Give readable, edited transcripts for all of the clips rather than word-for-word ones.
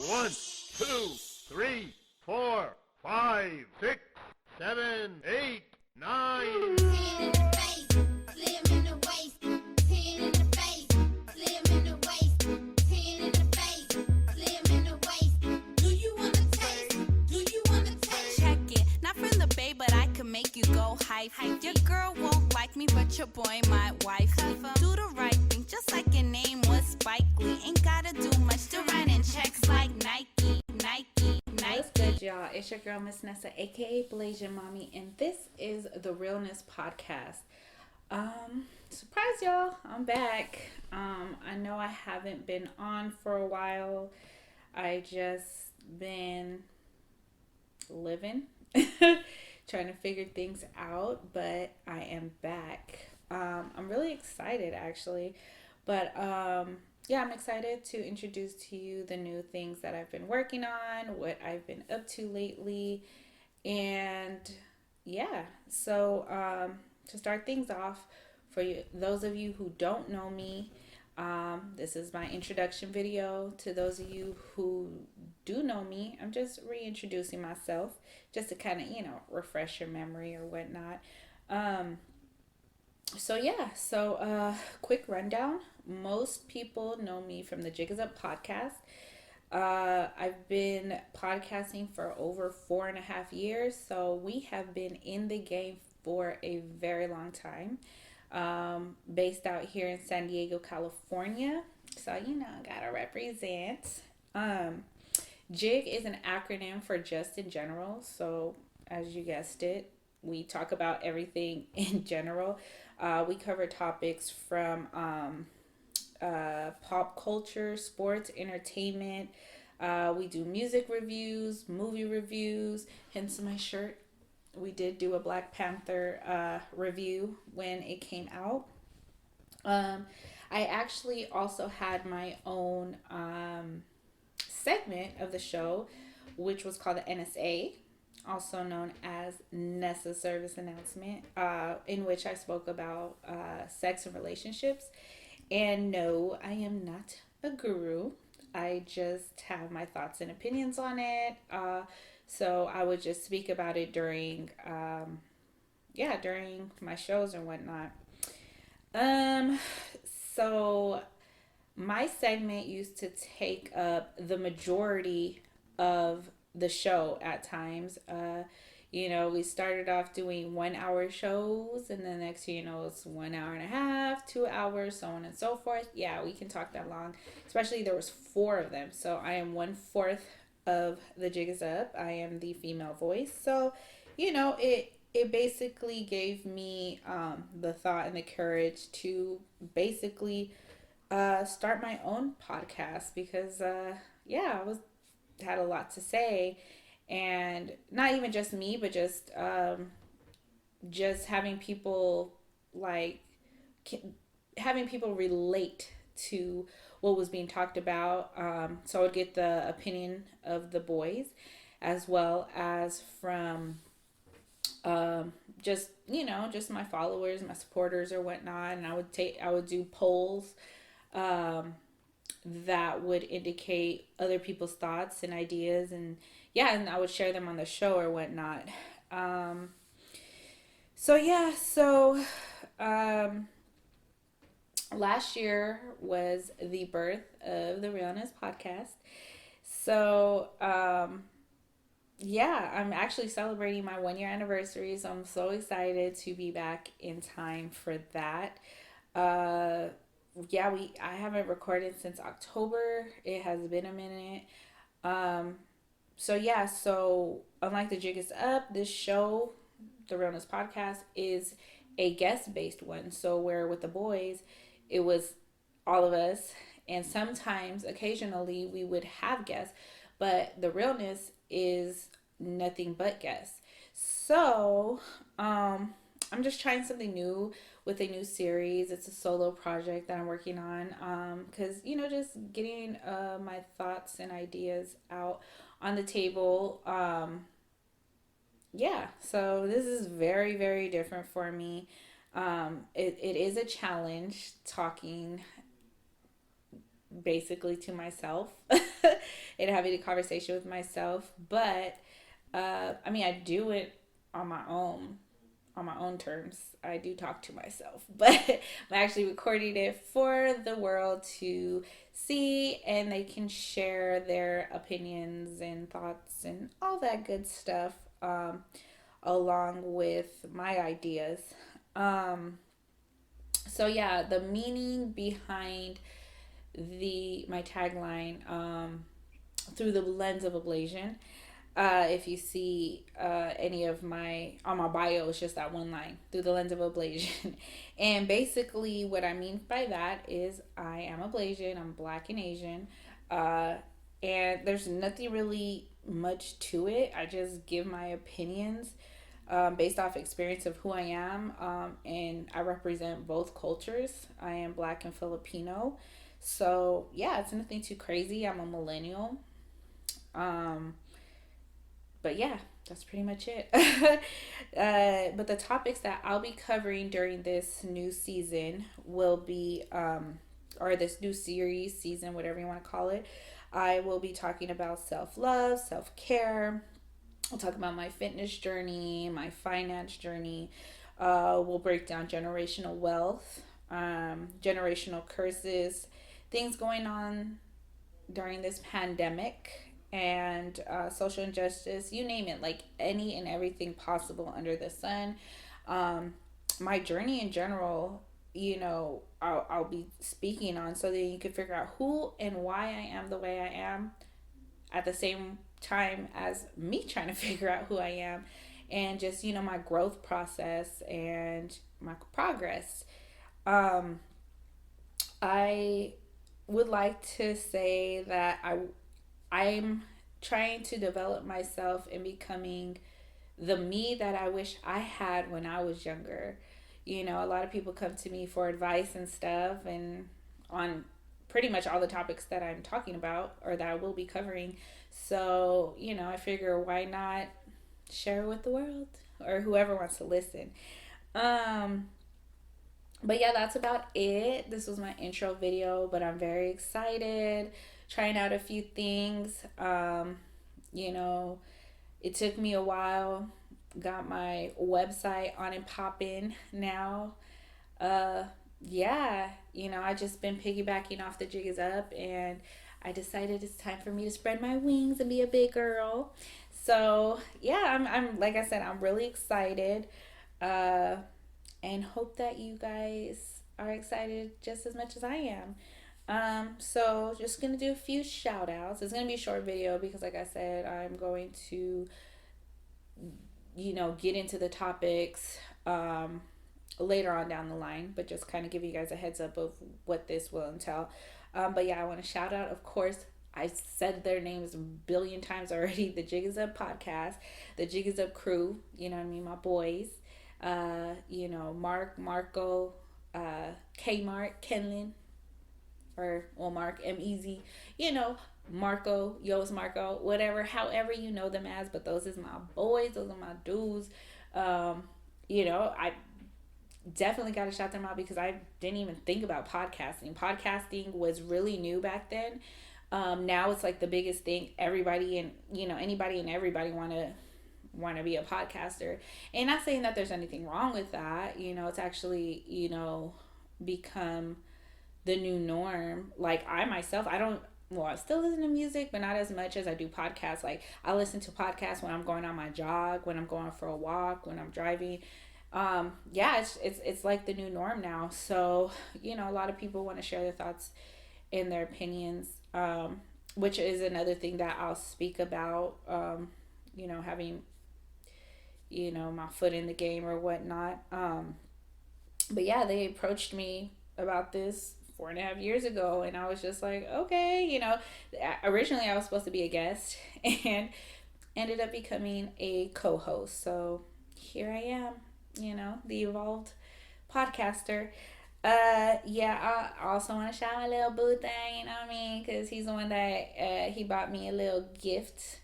1, 2, 3, 4, 5, 6, 7, 8, 9. 10 in the face, slim in the waist. 10 in the face, slim in the waist. 10 in the face, slim in the waist. Do you wanna taste? Do you wanna taste? Check it, not from the bay, but I can make you go hype. Your girl won't like me, but your boy might wife. Do the right thing, just like your name was Spike Lee. Ain't gotta do much to run in checks like Nike. What's good, y'all? It's your girl, Miss Nessa, aka Blasian Mommy, and this is the Realness Podcast. Surprise, y'all! I'm back. I know I haven't been on for a while. I just been living, trying to figure things out, but I am back. I'm really excited, actually, but yeah, I'm excited to introduce to you the new things that I've been working on, what I've been up to lately, and yeah, so to start things off, for you, those of you who don't know me, this is my introduction video. To those of you who do know me, I'm just reintroducing myself, just to kind of, refresh your memory or whatnot. So quick rundown. Most people know me from the Jig Is Up podcast. I've been podcasting for over 4.5 years, so we have been in the game for a very long time. Based out here in San Diego, California, so gotta represent. JIG is an acronym for Just in General, so as you guessed it, we talk about everything in general. We cover topics from pop culture, sports, entertainment. We do music reviews, movie reviews, hence my shirt. We did do a Black Panther review when it came out. I actually also had my own segment of the show, which was called the NSA, also known as Nessa Service Announcement, in which I spoke about sex and relationships. And no, I am not a guru. I just have my thoughts and opinions on it. So I would just speak about it during my shows and whatnot. So my segment used to take up the majority of the show at times. We started off doing 1 hour shows, and the next it's 1 hour and a half, 2 hours, so on and so forth. Yeah, we can talk that long, especially there was 4 of them. So I am 1/4 of the Jig Is Up. I am the female voice. So, it basically gave me the thought and the courage to basically start my own podcast because I had a lot to say, and not even just me, but just having people relate to what was being talked about. So I would get the opinion of the boys as well as from just my followers, my supporters or whatnot. And I would do polls that would indicate other people's thoughts and ideas, and I would share them on the show or whatnot. Last year was the birth of the Realness Podcast. So, I'm actually celebrating my 1-year anniversary, so I'm so excited to be back in time for that. I haven't recorded since October. It has been a minute. So unlike the Jig Is Up, this show, the Realness Podcast, is a guest-based one. So where with the boys, it was all of us, and sometimes, occasionally, we would have guests, but the Realness is nothing but guests. So, I'm just trying something new with a new series. It's a solo project that I'm working on, because, just getting my thoughts and ideas out on the table. So this is very, very different for me. It is a challenge talking basically to myself and having a conversation with myself. But I mean, I do it on my own terms. I do talk to myself, but I'm actually recording it for the world to see, and they can share their opinions and thoughts and all that good stuff along with my ideas. So yeah, the meaning behind my tagline, through the lens of ablation. If you see any of on my bio, it's just that one line, through the lens of ablation. And basically what I mean by that is I am ablation, I'm Black and Asian, and there's nothing really much to it. I just give my opinions based off experience of who I am, and I represent both cultures. I am Black and Filipino. So yeah, it's nothing too crazy. I'm a millennial. But yeah, that's pretty much it. But the topics that I'll be covering during this new season will be, or this new season, whatever you want to call it. I will be talking about self-love, self-care. I'll talk about my fitness journey, my finance journey. We'll break down generational wealth, generational curses, things going on during this pandemic, and social injustice, you name it, like any and everything possible under the sun. My journey in general, I'll be speaking on, so that you can figure out who and why I am the way I am, at the same time as me trying to figure out who I am, and just my growth process and my progress. I would like to say that I'm trying to develop myself in becoming the me that I wish I had when I was younger. A lot of people come to me for advice and stuff, and on pretty much all the topics that I'm talking about or that I will be covering. So, I figure why not share it with the world or whoever wants to listen. But yeah, that's about it. This was my intro video, but I'm very excited, trying out a few things. It took me a while. Got my website on and popping now. Yeah, I just been piggybacking off the Jig Is Up, and I decided it's time for me to spread my wings and be a big girl. So yeah, I'm like I said, I'm really excited. And hope that you guys are excited just as much as I am. So just gonna do a few shout outs. It's gonna be a short video because, like I said, I'm going to get into the topics later on down the line, but just kind of give you guys a heads up of what this will entail. But yeah, I want to shout out, of course, I said their names a billion times already, the Jig Is Up podcast, the Jig Is Up crew, my boys. Mark, Marco, K-Mark, Kenlin, or Mark, M-Easy, Marco, Yo's Marco, whatever, however you know them as, but those is my boys, those are my dudes. I definitely got to shout them out because I didn't even think about podcasting. Podcasting was really new back then. Now it's like the biggest thing. Everybody and, anybody and everybody want to be a podcaster, and not saying that there's anything wrong with that. It's actually become the new norm. Like I myself, I still listen to music, but not as much as I do podcasts. Like I listen to podcasts when I'm going on my jog, when I'm going for a walk, when I'm driving. Yeah, it's like the new norm now. So a lot of people want to share their thoughts and their opinions, which is another thing that I'll speak about. Having my foot in the game or whatnot. But yeah, they approached me about this 4.5 years ago, and I was just like, okay, originally I was supposed to be a guest and ended up becoming a co-host. So here I am, the evolved podcaster. Yeah, I also want to shout my little boo thing, because he's the one that he bought me a little gift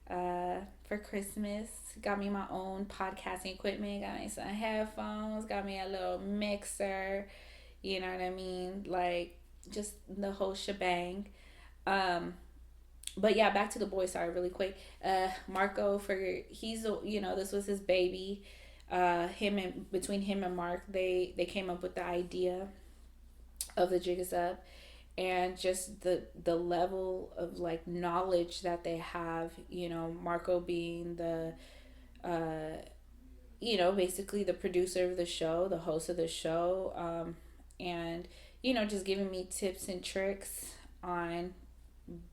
for Christmas. Got me my own podcasting equipment, got me some headphones, got me a little mixer, like just the whole shebang. But yeah, back to the boy. Sorry, really quick. Marco, this was his baby. Between him and Mark, they came up with the idea of the Jig Is Up, and just the level of like knowledge that they have. Marco being the basically the producer of the show, the host of the show, and just giving me tips and tricks on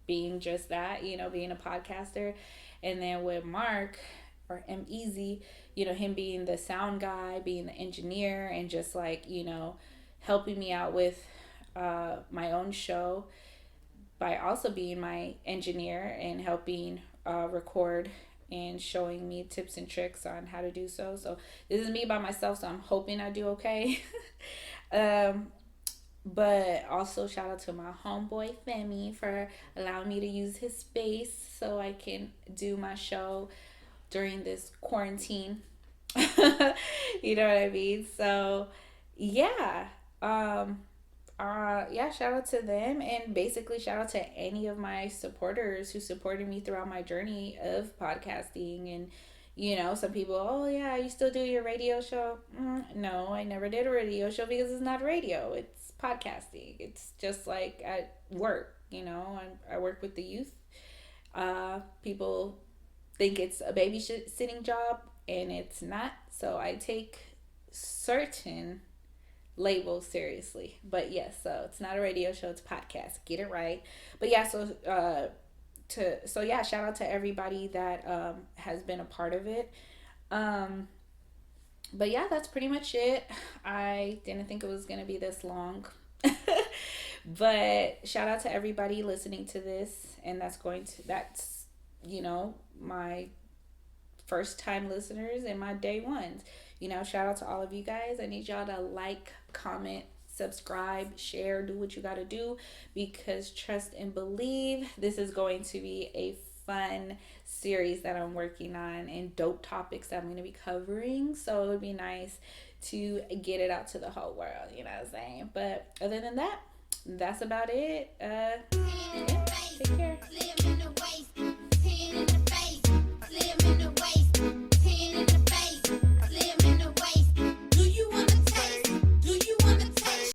being just that, being a podcaster. And then with Mark, or M Easy, him being the sound guy, being the engineer, and just like, helping me out with my own show by also being my engineer and helping record and showing me tips and tricks on how to do so. So this is me by myself, so I'm hoping I do okay. But also shout out to my homeboy Femi for allowing me to use his space so I can do my show during this quarantine. You know what I mean? So yeah. Shout out to them, and basically shout out to any of my supporters who supported me throughout my journey of podcasting. And some people, oh yeah, you still do your radio show? No, I never did a radio show because it's not radio, it's podcasting. It's just like at work. I work with the youth. People think it's a babysitting job, and it's not. So I take certain labels seriously. But yes, so it's not a radio show, it's a podcast. Get it right. But yeah, shout out to everybody that has been a part of it. But yeah, that's pretty much it. I didn't think it was gonna be this long. But shout out to everybody listening to this, and that's my first time listeners and my day ones. Shout out to all of you guys. I need y'all to like, comment, subscribe, share, do what you gotta do, because trust and believe, this is going to be a fun series that I'm working on, and dope topics that I'm going to be covering. So it would be nice to get it out to the whole world, you know what I'm saying? But other than that, that's about it. Yeah, take care.